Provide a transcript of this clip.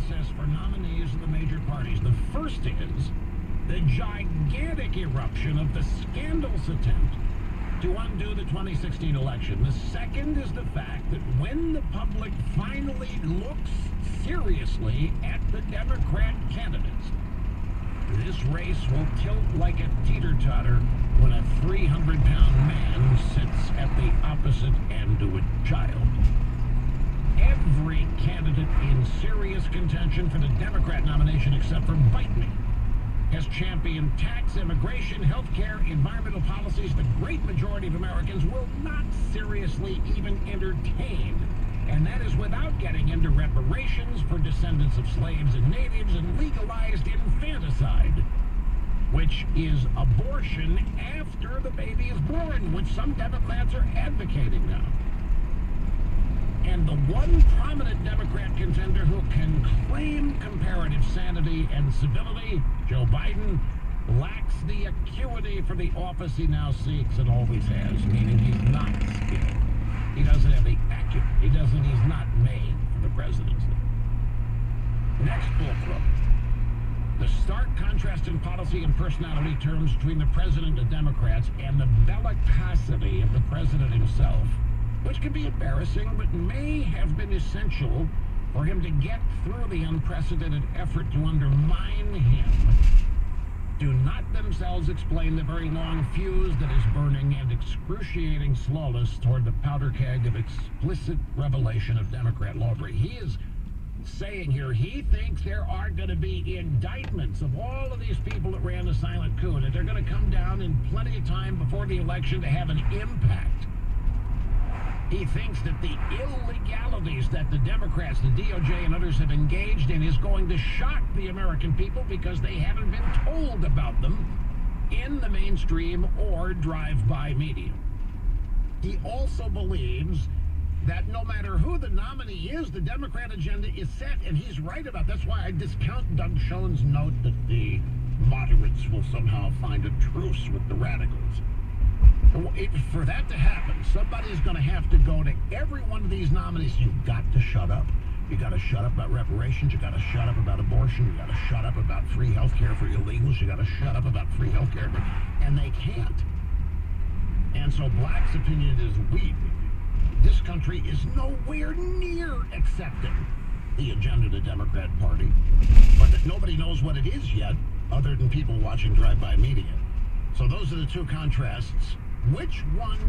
process for nominees of the major parties. The first is the gigantic eruption of the scandalous attempt to undo the 2016 election. The second is the fact that when the public finally looks seriously at the Democrat candidates, this race will tilt like a teeter-totter when a 300-pound man sits at the opposite end of a child. Every candidate in serious contention for the Democrat nomination, except for Biden, has championed tax, immigration, health care, environmental policies the great majority of Americans will not seriously even entertain. And that is without getting into reparations for descendants of slaves and natives and legalized infanticide, which is abortion after the baby is born, which some Democrats are advocating now. And the one prominent Democrat contender who can claim comparative sanity and civility, Joe Biden, lacks the acuity for the office he now seeks and always has, meaning he's not skilled. He doesn't have the acumen. He's not made for the presidency. Next fulcrum. The stark contrast in policy and personality terms between the president and Democrats and the bellicosity of the president himself, which can be embarrassing, but may have been essential for him to get through the unprecedented effort to undermine him, do not themselves explain the very long fuse that is burning and excruciating slowness toward the powder keg of explicit revelation of Democrat lawbreaking. He is saying here he thinks there are going to be indictments of all of these people that ran the silent coup, and that they're going to come down in plenty of time before the election to have an impact. He thinks that the illegalities that the Democrats, the DOJ, and others have engaged in is going to shock the American people because they haven't been told about them in the mainstream or drive-by media. He also believes that no matter who the nominee is, the Democrat agenda is set, and he's right about that. That's why I discount Doug Schoen's note that the moderates will somehow find a truce with the radicals. For that to happen, somebody's going to have to go to every one of these nominees. You've got to shut up. You got to shut up about reparations. You got to shut up about abortion. You got to shut up about free health care for illegals. You got to shut up about free health care. And they can't. And so Black's opinion is weak. This country is nowhere near accepting the agenda of the Democrat Party, but that nobody knows what it is yet, other than people watching drive-by media. So those are the two contrasts. Which one